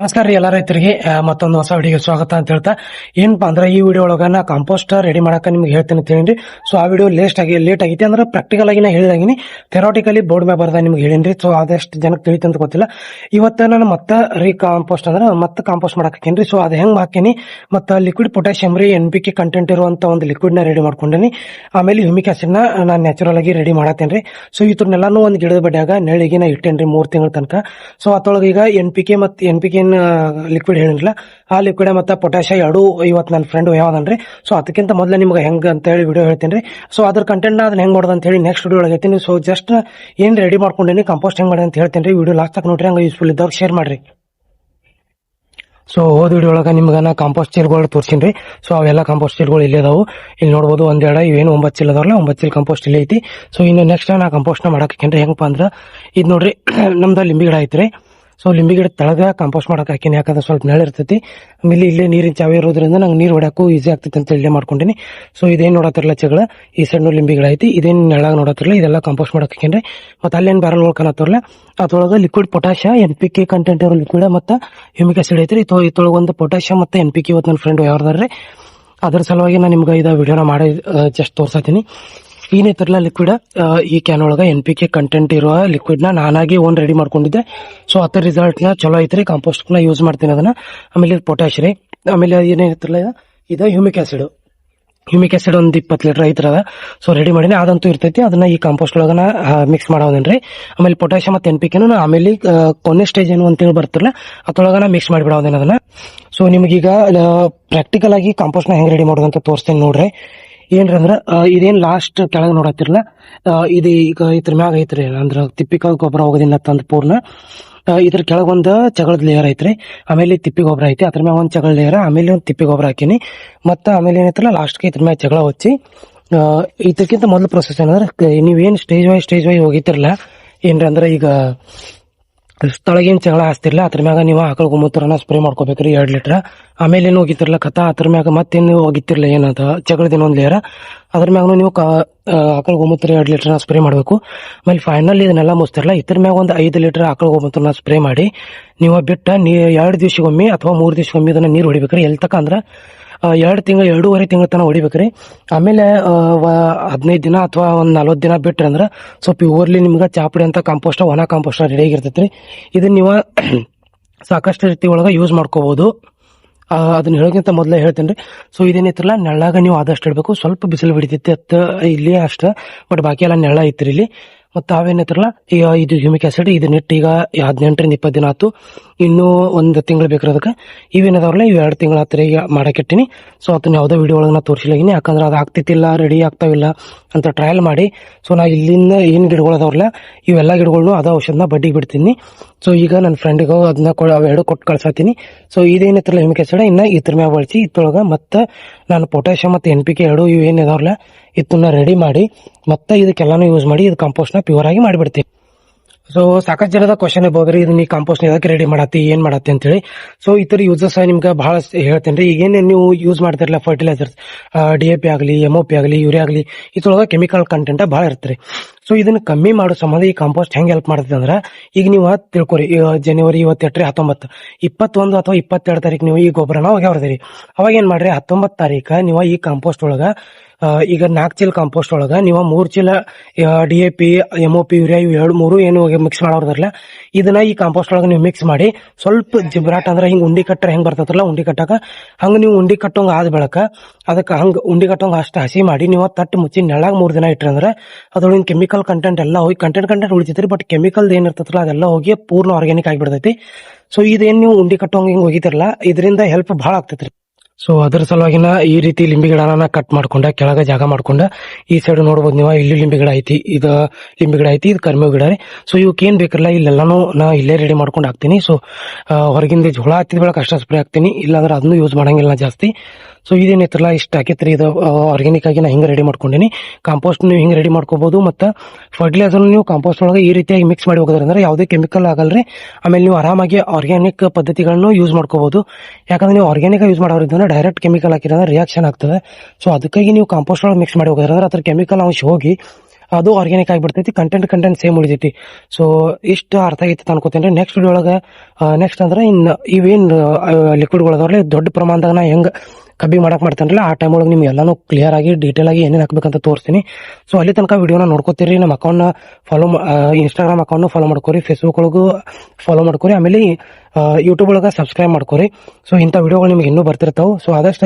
ನಮಸ್ಕಾರ ರೀ ಎಲ್ಲ ರೈತರಿಗೆ ಮತ್ತೊಂದು ಹೊಸ ವಿಡಿಯೋಗೆ ಸ್ವಾಗತ ಅಂತ ಹೇಳ್ತಾ ಏನಪ್ಪಾ ಅಂದ್ರೆ ಈ ವಿಡಿಯೋ ಒಳಗ ನಾ ಕಾಂಪೋಸ್ಟ್ ರೆಡಿ ಮಾಡಕ ನಿಮ್ಗೆ ಹೇಳ್ತೀನಿ ಅಂತ ಹೇಳಿ. ಸೊ ಆ ವಿಡಿಯೋ ಲೇಟ್ ಆಗೈತಿ ಅಂದ್ರೆ ಪ್ರಾಕ್ಟಿಕಲ್ ಆಗಿ ನಾ ಹೇಳಿದಾಗಿನಿ, ಥೆರಾಟಿಕಲಿ ಬೋರ್ಡ್ ಮೇಲೆ ಬರ್ದ ನಿಮ್ಗೆ ಹೇಳಿನ್ರಿ. ಸೊ ಅದಷ್ಟು ಜನಕ್ಕೆ ತಿಳಿತು ಅಂತ ಗೊತ್ತಿಲ್ಲ. ಇವತ್ತು ನಾನು ಮತ್ತೆ ಕಾಂಪೋಸ್ಟ್ ಅಂದ್ರೆ ಮತ್ತೆ ಕಾಂಪೋಸ್ಟ್ ಮಾಡಾಕೇನ್ರಿ. ಸೊ ಅದು ಹೆಂಗ್ ಹಾಕೇನಿ, ಮತ್ತೆ ಲಿಕ್ವಿಡ್ ಪೊಟ್ಯಾಷಿಯಂ ರೀ NPK ಕಂಟೆಂಟ್ ಇರುವಂತ ಒಂದು ಲಿಕ್ವಿಡ್ ನ ರೆಡಿ ಮಾಡ್ಕೊಂಡೇನಿ. ಆಮೇಲೆ ಹ್ಯೂಮಿಕ್ ಆಸಿಡ್ ನ ನಾನು ನ್ಯಾಚುರಲ್ ಆಗಿ ರೆಡಿ ಮಾಡತ್ತೇನ್ರಿ. ಸೊ ಇದ್ರನ್ನೆಲ್ಲಾನು ಒಂದು ಗಿಡದ ಬಡ್ಯಾಗ ನೆಳಿಗೆ ನಾ ಇಟ್ಟೇನ್ರಿ 3 ತಿಂಗಳ ತನಕ. ಸೊ ಅದ್ರೊಳಗೆ ಈಗ NPK ಲಿಕ್ವಿಡ್ ಹೇಳಿರಲಿಲ್ಲ, ಆ ಲಿಕ್ವಿಡ್ ಮತ್ತೆ ಪೊಟ್ಯಾಷಿಯಂ ಎರಡು ಇವತ್ತು ನನ್ನ ಫ್ರೆಂಡ್ ಯಾವ್ದನ್ರಿ. ಸೊ ಅದಕ್ಕಿಂತ ಮೊದಲೇ ನಿಮ್ಗೆ ಹೆಂಗ್ ಅಂತ ಹೇಳಿ ವಿಡಿಯೋ ಹೇಳ್ತೀನಿ. ಸೊ ಅದ್ರ ಕಂಟೆಂಟ್ ನ ಅದನ್ನ ಹೆಂಗ್ ಮಾಡೋದು ಅಂತ ಹೇಳಿ ನೆಕ್ಸ್ಟ್ ವಿಡಿಯೋ ಒಳಗೆ ಹೇಳ್ತೀನಿ. ಸೊ ಜಸ್ಟ್ ಏನ್ ರೆಡಿ ಮಾಡ್ಕೊಂಡೇನಿ ಕಾಂಪೋಸ್ಟ್ ಹೆಂಗ್ ಮಾಡಿ ಅಂತ ಹೇಳ್ತೀನಿ. ವಿಡಿಯೋ ಲಾಸ್ಟ್ ತನಕ ನೋಡ್ರಿ, ಹಂಗ ಯೂಸ್ಫುಲ್ ಇದ್ದವ್ರು ಶೇರ್ ಮಾಡ್ರಿ. ಸೊ ಹೋದ ವಿಡಿಯೋ ಒಳಗ ನಿಮ್ಗೆ ನಾ ಕಾಂಪೋಸ್ಟ್ ಚೀಲ್ಗಳು ತೋರಿಸಿನ್ರಿ. ಸೊ ಅವೆಲ್ಲ ಕಾಂಪೋಸ್ಟ್ ಚೀಲ್ಗಳು ಇಲ್ಲೇ ಅದಾವು, ಇಲ್ಲಿ ನೋಡ್ಬೋದು. ಒಂದೆರಡ ಇವೇನು 9 ಚೀಲ ಅದಾವಲ್ಲ, 9 ಚೀಲ ಕಾಂಪೋಸ್ಟ್ ಇಲ್ಲೇ ಐತಿ. ಸೊ ಇನ್ನು ನೆಕ್ಸ್ಟ್ ನಾ ಕಾಂಪೋಸ್ಟ್ ನ ಮಾಡಾಕೇನ್ರಿ. ಹೆಂಗಪ್ಪ ಅಂದ್ರ ಇದು ನೋಡ್ರಿ, ನಮ್ದು ಲಿಂಬಿ ಗಿಡ ಐತ್ರಿ. ಸೊ ಲಿಂಬಿ ಗಿಡ ತಳಗ ಕಾಂಪೋಸ್ಟ್ ಮಾಡಕ್ ಹಾಕಿನಿ, ಯಾಕಂದ್ರೆ ಸ್ವಲ್ಪ ನೆಳ ಇರ್ತೈತಿ. ಆಮೇಲೆ ಇಲ್ಲೇ ನೀರಿನ ಚಾವಿ ಇರೋದ್ರಿಂದ ನಂಗೆ ನೀರು ಹೊಡ್ಯಾಕು ಈಸಿ ಆಗ್ತೈತಿ ಅಂತ ಇಲ್ಲೇ ಮಾಡ್ಕೊಂಡಿನಿ. ಸೊ ಇದೇನ್ ನೋಡತ್ತಿರಲ್ಲ ಚೆಗಳ, ಈ ಸೈಡ್ ಲಿಂಬಿ ಗಿಡ ಐತಿ, ಇದೇನ್ ನೆಳಾಗ ನೋಡತ್ತಿರಲ್ಲ, ಇದೆಲ್ಲ ಕಾಂಪೋಸ್ಟ್ ಮಾಡಕ್ ಹಾಕಿನ್ರಿ. ಮತ್ತೆ ಅಲ್ಲೇನ್ ಬ್ಯಾರಲ್ ಕಾಣತ್ತಿರಲ್ಲ, ಅದ್ರೊಳಗ ಲಿಕ್ವಿಡ್ ಪೊಟ್ಯಾಷಿಯಂ NPK ಕಂಟೆಂಟ್ ಇರೋ ಲಿಕ್ವಿಡ್ ಮತ್ತೆ ಹ್ಯೂಮಿಕ್ ಆಸಿಡ್ ಐತ್ರಿ. ಇದ್ರೊಳಗ ಒಂದು ಪೊಟ್ಯಾಷಿಯಂ ಮತ್ತೆ NPK ಇವತ್ತು ನನ್ನ ಫ್ರೆಂಡ್ ಯಾವ್ದಾರ್ರಿ, ಅದ್ರ ಸಲುವಾಗಿ ನಾನು ನಿಮ್ಗೆ ಇದ ವಿಡಿಯೋನ ಮಾಡಿ ಜಸ್ಟ್ ತೋರ್ಸತ್ತೀನಿ. ಏನೈತಿರಲ್ಲ ಲಿಕ್ವಿಡ್, ಈ ಕ್ಯಾನ್ ಒಳಗ NPK ಕಂಟೆಂಟ್ ಇರುವ ಲಿಕ್ವಿಡ್ ನ ನಾನಾಗಿ ಓನ್ ರೆಡಿ ಮಾಡ್ಕೊಂಡಿದ್ದೆ. ಸೊ ಅದ್ರ ರಿಸಲ್ಟ್ ನ ಚಲೋ ಐತ್ರಿ, ಕಾಂಪೋಸ್ಟ್ ನ ಯೂಸ್ ಮಾಡ್ತೀನಿ ಅದನ್ನ. ಆಮೇಲೆ ಪೊಟ್ಯಾಷ್ ರೀ, ಆಮೇಲೆ ಏನೇನಿರಲ್ಲ ಇದು ಹ್ಯೂಮಿಕ್ ಆಸಿಡ್ ಒಂದು 20 ಲೀಟರ್ ಐತ್ರದ. ಸೊ ರೆಡಿ ಮಾಡಿನಿ, ಅದಂತೂ ಇರ್ತೈತಿ. ಅದನ್ನ ಈ ಕಾಂಪೋಸ್ಟ್ ಒಳಗ ಮಿಕ್ಸ್ ಮಾಡೋದೇನ್ರಿ. ಆಮೇಲೆ ಪೊಟ್ಯಾಷಿಯಂ ಮತ್ತೆ NPK ಆಮೇಲೆ ಕೊನೆ ಸ್ಟೇಜ್ ಏನು ಅಂತ ಹೇಳಿ ಬರ್ತಿರಲ್ಲ, ಅದ್ರೊಳಗ ಮಿಕ್ಸ್ ಮಾಡಿಬಿಡೋದೇನ ಅದನ್ನ. ಸೊ ನಿಮಗೀಗ ಪ್ರಾಕ್ಟಿಕಲ್ ಆಗಿ ಕಾಂಪೋಸ್ಟ್ ನ ಹೆಂಗ್ ರೆಡಿ ಮಾಡೋದು ಅಂತ ತೋರಿಸ್ತೇನೆ ನೋಡ್ರಿ. ಏನ್ರಿ ಅಂದ್ರ ಇದೇನ್ ಲಾಸ್ಟ್ ಕೆಳಗೆ ನೋಡತ್ತಿರಲ್ಲ, ಇದು ಈಗ ಇದ್ರ ಮ್ಯಾಗ ಐತ್ರಿ, ಅಂದ್ರ ತಿಪ್ಪಿಕ ಗೊಬ್ಬರ ಹೋಗೋದಿಲ್ಲ ತಂದ್ ಪೂರ್ಣ. ಇದ್ರ ಕೆಳಗ ಒಂದು ಚಗಳದ ಲೇಯರ್ ಐತ್ರಿ, ಆಮೇಲೆ ತಿಪ್ಪಿ ಗೊಬ್ಬರ ಐತಿ, ಅದ್ರ ಮ್ಯಾಗ ಒಂದ್ ಚಗಳ ಲೇಯರ್, ಆಮೇಲೆ ಒಂದ್ ತಿಪ್ಪಿ ಗೊಬ್ಬರ ಹಾಕಿನಿ. ಮತ್ತ ಆಮೇಲೆ ಏನೈತ್ರಲ್ಲ ಲಾಸ್ಟ್ಗೆ ಇದ್ರ ಮ್ಯಾಗ ಚಗಳ ಹಚ್ಚಿ, ಇದಕ್ಕಿಂತ ಮೊದಲು ಪ್ರೊಸೆಸ್ ಏನಂದ್ರೆ ನೀವೇನ್ ಸ್ಟೇಜ್ ವೈಸ್ ಹೋಗಿತಿರಲ್ಲ, ಏನ್ರಿ ಅಂದ್ರ ಈಗ ಸ್ಥಳಗೇನ್ ಜಗಳ ಹಾಸ್ತಿರ್ಲ, ಅದ್ರ ಮ್ಯಾಗ ನೀವು ಆಕಳ ಗೋಮೂತ್ರನ ಸ್ಪ್ರೇ ಮಾಡ್ಕೋಬೇಕ್ರಿ 2 ಲೀಟರ್. ಆಮೇಲೆ ಏನು ಹೋಗಿತಿರ್ಲ ಕಥ, ಅದ್ರ ಮ್ಯಾಗ ಮತ್ತೇನು ಹೋಗಿತಿರ್ಲ ಏನದ ಜಗಳದಿನ ಒಂದ್ ಲೇಯರ್, ಅದ್ರ ಮ್ಯಾಗ ನೀವು ಆಕಳ ಗೋಮೂತ್ರ 2 ಲೀಟರ್ ಸ್ಪ್ರೇ ಮಾಡ್ಬೇಕು. ಆಮೇಲೆ ಫೈನಲ್ ಇದನ್ನೆಲ್ಲ ಮುಚ್ತಿರ್ಲ, ಇದ್ರ ಮ್ಯಾಗ ಒಂದು 5 ಲೀಟರ್ ಆಕಳ ಗೋಮೂತ್ರನ ಸ್ಪ್ರೇ ಮಾಡಿ ನೀವು ಬಿಟ್ಟ 2 ದಿವಸಗೊಮ್ಮೆ ಅಥವಾ 3 ದಿವಸಗೊಮ್ಮೆ ಇದನ್ನ ನೀರು ಹೊಡಿಬೇಕ್ರಿ. ಎಲ್ ತಕ ಅಂದ್ರ 2.5 ತಿಂಗಳ ತನಕ ಹೊಡಿಬೇಕ್ರಿ. ಆಮೇಲೆ 15 ದಿನ ಅಥವಾ ಒಂದ್ 40 ದಿನ ಬಿಟ್ರಿ ಅಂದ್ರ ಸ್ವಲ್ಪ ಪ್ಯೂರ್ಲಿ ನಿಮ್ಗ ಚಾಪುಡಿ ಅಂತ ಕಾಂಪೋಸ್ಟ್, ಒಣ ಕಾಂಪೋಸ್ಟ್ ರೆಡಿ ಆಗಿರ್ತೈತ್ರಿ. ಇದನ್ನ ನೀವು ಸಾಕಷ್ಟು ರೀತಿ ಒಳಗ ಯೂಸ್ ಮಾಡ್ಕೋಬಹುದು. ಅದನ್ನ ಹೇಳೋಕ್ಕಿಂತ ಮೊದಲೇ ಹೇಳ್ತೇನ್ರಿ. ಸೊ ಇದೇನೈತ್ರಲ್ಲ, ನೆಳ್ಳಾಗ ನೀವು ಆದಷ್ಟು ಇಡ್ಬೇಕು. ಸ್ವಲ್ಪ ಬಿಸಿಲು ಬಿಡಿತೈತಿ ಇಲ್ಲಿ ಅಷ್ಟ, ಬಟ್ ಬಾಕಿ ಎಲ್ಲ ನೆಳ್ಳ ಐತ್ರಿ ಇಲ್ಲಿ. ಮತ್ತ ಅವೇನೈತ್ರಲ್ಲ, ಈಗ ಇದು ಹ್ಯೂಮಿಕ್ ಆಸಿಡ್ ಇದನ್ನಿಟ್ಟು ಈಗ 18ರಿಂದ 20 ದಿನ ಆತು, ಇನ್ನೂ 1 ತಿಂಗಳು ಬೇಕ್ರಿ ಅದಕ್ಕೆ. ಇವೇನದಾವ್ರಲ್ಲ ಇವ್ 2 ತಿಂಗಳ ಹತ್ರ ಈಗ ಮಾಡಾಕಿಟ್ಟಿನಿ. ಸೊ ಅದನ್ನ ಯಾವ್ದೋ ವಿಡಿಯೋ ಒಳಗೆ ನಾ ತೋರಿಸಿಲಾಗಿನಿ, ಯಾಕಂದ್ರೆ ಅದು ಆಗ್ತಿತ್ತಿಲ್ಲ, ರೆಡಿ ಆಗ್ತಾವಿಲ್ಲ ಅಂತ ಟ್ರಯಲ್ ಮಾಡಿ. ಸೊ ನಾ ಇಲ್ಲಿಂದ ಏನ್ ಗಿಡಗಳು ಅದಾವ್ರಲ್ಲ, ಇವೆಲ್ಲ ಗಿಡಗಳನ್ನು ಅದ ಔಷಧನ ಬಡ್ಡಿಗೆ ಬಿಡ್ತೀನಿ. ಸೊ ಈಗ ನನ್ನ ಫ್ರೆಂಡಿಗೂ ಅದನ್ನ ಅವೆರಡು ಕೊಟ್ಟು ಕಳ್ಸಾತೀನಿ. ಸೊ ಇದೇನೈತ್ರಲ್ಲ ಹ್ಯೂಮಿಕ್ ಆಸಿಡ್ ಇನ್ನ ಇದ್ರ ಮ್ಯಾಗ ಬಳಸಿ ಇದ್ರೊಳಗ ಮತ್ತೆ ನಾನು ಪೊಟ್ಯಾಷಿಯಂ ಮತ್ತೆ NPK ಎರಡು ಇವು ಏನಿದಾವ್ರಲ್ಲ ಇದನ್ನ ರೆಡಿ ಮಾಡಿ ಮತ್ತೆ ಇದಕ್ಕೆಲ್ಲಾನು ಯೂಸ್ ಮಾಡಿ ಇದು ಕಾಂಪೋಸ್ಟ್ ನ ಪ್ಯೂರ್ ಆಗಿ ಮಾಡಿಬಿಡ್ತೀನಿ. ಸೊ ಸಾಕಷ್ಟು ಜನದ ಕ್ವಶನ್ ಇರ್ಬೋದ್ರಿ, ಇದನ್ನ ಈ ಕಾಂಪೋಸ್ಟ್ ಇದಕ್ಕೆ ರೆಡಿ ಮಾಡತ್ತಿ ಏನ್ ಮಾಡತ್ತಿ ಅಂತ ಹೇಳಿ. ಸೊ ಈ ತರ ಯೂಸಸ್ ನಿಮ್ಗೆ ಬಹಳ ಹೇಳ್ತೇನ್ರಿ. ಈಗೇನ್ ನೀವು ಯೂಸ್ ಮಾಡ್ತಿರಲ್ಲ ಫರ್ಟಿಲೈಸರ್ಸ್, DAP ಆಗಲಿ, MOP ಆಗಲಿ, ಯೂರಿಯಾ ಆಗಲಿ, ಇದ್ರೊಳಗ ಕೆಮಿಕಲ್ ಕಂಟೆಂಟ್ ಬಹಳ ಇರ್ತಾರೆ. ಸೊ ಇದನ್ನ ಕಮ್ಮಿ ಮಾಡೋ ಸಂಬಂಧ ಈ ಕಾಂಪೋಸ್ಟ್ ಹೆಂಗ್ ಹೆಲ್ಪ್ ಮಾಡ್ತದೆ ಅಂದ್ರ, ಈಗ ನೀವು ತಿಳ್ಕೊರಿ, ಜನವರಿ 28, 19, 21 ಅಥವಾ 22 ತಾರೀಕು ನೀವು ಈ ಗೊಬ್ಬರನ ಹೋಗ್ಯಾವ್ರದಿರಿ. ಅವಾಗ ಏನ್ ಮಾಡ್ರಿ, 19 ತಾರೀಕ ನೀವು ಈ ಕಾಂಪೋಸ್ಟ್ ಒಳಗ ಈಗ 4 ಚೀಲ ಕಾಂಪೋಸ್ಟ್ ಒಳಗ ನೀವು 3 ಚೀಲ DAP, MOP, ಯೂರಿಯಾ ಇವು 2-3 ಏನು ಮಿಕ್ಸ್ ಮಾಡೋದ್ರಲ್ಲ, ಇದನ್ನ ಈ ಕಾಂಪೋಸ್ಟ್ ಒಳಗ ನೀವು ಮಿಕ್ಸ್ ಮಾಡಿ ಸ್ವಲ್ಪ ಜಿಬ್ರಾಟ್ ಅಂದ್ರೆ ಹಿಂಗ್ ಉಂಡಿ ಕಟ್ಟರ ಹೆಂಗ್ ಬರ್ತೈತ್ರಲ್ಲ ಉಂಡಿ ಕಟ್ಟಕ, ಹಂಗ ನೀವು ಉಂಡಿ ಕಟ್ಟೋಂಗ ಆದ ಬೆಳಕ ಅದಕ್ಕೆ ಹಂಗ ಉಂಡಿ ಕಟ್ಟೋಂಗ ಅಷ್ಟ ಹಸಿ ಮಾಡಿ ನೀವು ತಟ್ಟು ಮುಚ್ಚಿ ನೆಳಾಗ 3 ದಿನ ಇಟ್ರಿ ಅಂದ್ರೆ ಅದ್ರೊಳಗಿನ ಕೆಮಿಕಲ್ ಕಂಟೆಂಟ್ ಎಲ್ಲ ಹೋಗಿ ಕಂಟೆಂಟ್ ಉಳಿತೈತ್ರಿ. ಬಟ್ ಕೆಮಿಕಲ್ ಏನಿರ್ತೈತ್ರಲ್ಲ ಅದೆಲ್ಲ ಹೋಗಿ ಪೂರ್ಣ ಆರ್ಗ್ಯಾನಿಕ್ ಆಗಿಬಿಡ್ತೈತಿ. ಸೊ ಇದೇನ್ ನೀವು ಉಂಡಿ ಕಟ್ಟೋಂಗ ಹಿಂಗ್ ಹೋಗಿತಿರಲ್ಲ, ಇದರಿಂದ ಹೆಲ್ಪ್ ಬಹಳ ಆಗ್ತೈತ್ರಿ. ಸೊ ಅದ್ರ ಸಲುವಾಗಿನ ಈ ರೀತಿ ಲಿಂಬಿ ಗಿಡನ ಕಟ್ ಮಾಡ್ಕೊಂಡ ಕೆಳಗ ಜಾಗ ಮಾಡ್ಕೊಂಡ ಈ ಸೈಡ್ ನೋಡ್ಬೋದು ನೀವು, ಇಲ್ಲಿ ಲಿಂಬಿ ಗಿಡ ಐತಿ, ಇದು ಲಿಂಬಿ ಗಿಡ ಐತಿ, ಇದು ಕರ್ಮೇವ್ ಗಿಡ ರೀ. ಸೊ ಇವಕ್ಕೆ ಏನ್ ಬೇಕಲ್ಲ ಇಲ್ಲೆಲ್ಲಾನು ನಾ ಇಲ್ಲೇ ರೆಡಿ ಮಾಡ್ಕೊಂಡು ಹಾಕ್ತೀನಿ. ಸೊ ಹೊರಗಿಂದ ಹುಳ ಹತ್ತಿದ ಬೆಳಕ್ ಅಷ್ಟ ಸ್ಪ್ರೇ ಹಾಕ್ತೀನಿ, ಇಲ್ಲಾಂದ್ರೆ ಅದನ್ನು ಯೂಸ್ ಮಾಡಂಗಿಲ್ಲ ಜಾಸ್ತಿ. ಸೊ ಇದೇನೈತ್ರಲ್ಲ ಇಷ್ಟ ಹಾಕಿತ್ರಿ, ಇದು ಆರ್ಗ್ಯಾನಿಕ್ ಆಗಿ ನಾ ಹಿಂಗ ರೆಡಿ ಮಾಡ್ಕೊಂಡಿನಿ. ಕಾಂಪೋಸ್ಟ್ ನೀವು ಹಿಂಗ್ ರೆಡಿ ಮಾಡ್ಕೋಬಹುದು. ಮತ್ತೆ ಫರ್ಟಿಲೈಸರ್ ನೀವು ಕಾಂಪೋಸ್ಟ್ ಒಳಗೆ ಈ ರೀತಿಯಾಗಿ ಮಿಕ್ಸ್ ಮಾಡಿ ಹೋಗೋದ್ರಂದ್ರೆ ಯಾವುದೇ ಕೆಮಿಕಲ್ ಆಗಲ್ರಿ. ಆಮೇಲೆ ನೀವು ಆರಾಮಾಗಿ ಆರ್ಗ್ಯಾನಿಕ್ ಪದ್ಧತಿಗಳನ್ನು ಯೂಸ್ ಮಾಡ್ಕೋಬಹುದು. ಯಾಕಂದ್ರೆ ನೀವು ಆರ್ಗ್ಯಾನಿಕ್ ಯೂಸ್ ಮಾಡೋದ್ರಿಂದ ಡೈರೆಕ್ಟ್ ಕೆಮಿಕಲ್ ಹಾಕಿದ್ರೆ ರಿಯಾಕ್ಷನ್ ಆಗ್ತದೆ. ಸೊ ಅದಕ್ಕಾಗಿ ನೀವು ಕಾಂಪೋಸ್ಟ್ ಒಳಗೆ ಮಿಕ್ಸ್ ಮಾಡಿ ಹೋಗೋದ್ರಂದ್ರೆ ಅದ್ರ ಕೆಮಿಕಲ್ ಅಂಶ ಹೋಗಿ ಅದು ಆರ್ಗ್ಯಾನಿಕ್ ಆಗಿಬಿಡ್ತೈತಿ, ಕಂಟೆಂಟ್ ಸೇಮ್ ಉಳಿತೈತಿ. ಸೊ ಇಷ್ಟು ಅರ್ಥ ಆಗೈತಿ ಅನ್ಕೋತೇನೆ. ನೆಕ್ಸ್ಟ್ ವಿಡಿಯೋ ಒಳಗೆ ನೆಕ್ಸ್ಟ್ ಅಂದ್ರೆ ಇವೇನ್ ಲಿಕ್ವಿಡ್ಗಳದವ್ರಲ್ಲಿ ದೊಡ್ಡ ಪ್ರಮಾಣದಾಗ ನಾ ಹೆಂಗ್ ಕಬ್ಬಿ ಮಾಡಕ್ ಮಾಡ್ತೇನಲ್ಲ ಆ ಟೈಮ್ ಒಳಗೆ ನಿಮ್ಗೆ ಎಲ್ಲಾನು ಕ್ಲಿಯರ್ ಆಗಿ ಡೀಟೇಲ್ ಆಗಿ ಏನೇನು ಹಾಕ್ಬೇಕಂತ ತೋರಿಸ್ತೀನಿ. ಸೊ ಅಲ್ಲಿ ತನಕ ವಿಡಿಯೋನ ನೋಡ್ಕೋತೀರಿ. ನಮ್ಮ ಅಕೌಂಟ್ನ ಫಾಲೋ ಇನ್ಸ್ಟಾಗ್ರಾಮ್ ಅಕೌಂಟ್ ಫಾಲೋ ಮಾಡ್ಕೋರಿ, ಫೇಸ್ಬುಕ್ ಒಳಗೂ ಫಾಲೋ ಮಾಡ್ಕೋರಿ, ಆಮೇಲೆ ಯೂಟ್ಯೂಬ್ ಒಳಗೆ ಸಬ್ಸ್ಕ್ರೈಬ್ ಮಾಡ್ಕೋರಿ. ಸೊ ಇಂಥ ವಿಡಿಯೋಗಳು ನಿಮ್ಗೆ ಇನ್ನೂ ಬರ್ತಿರ್ತಾವೆ. ಸೊ ಆದಷ್ಟು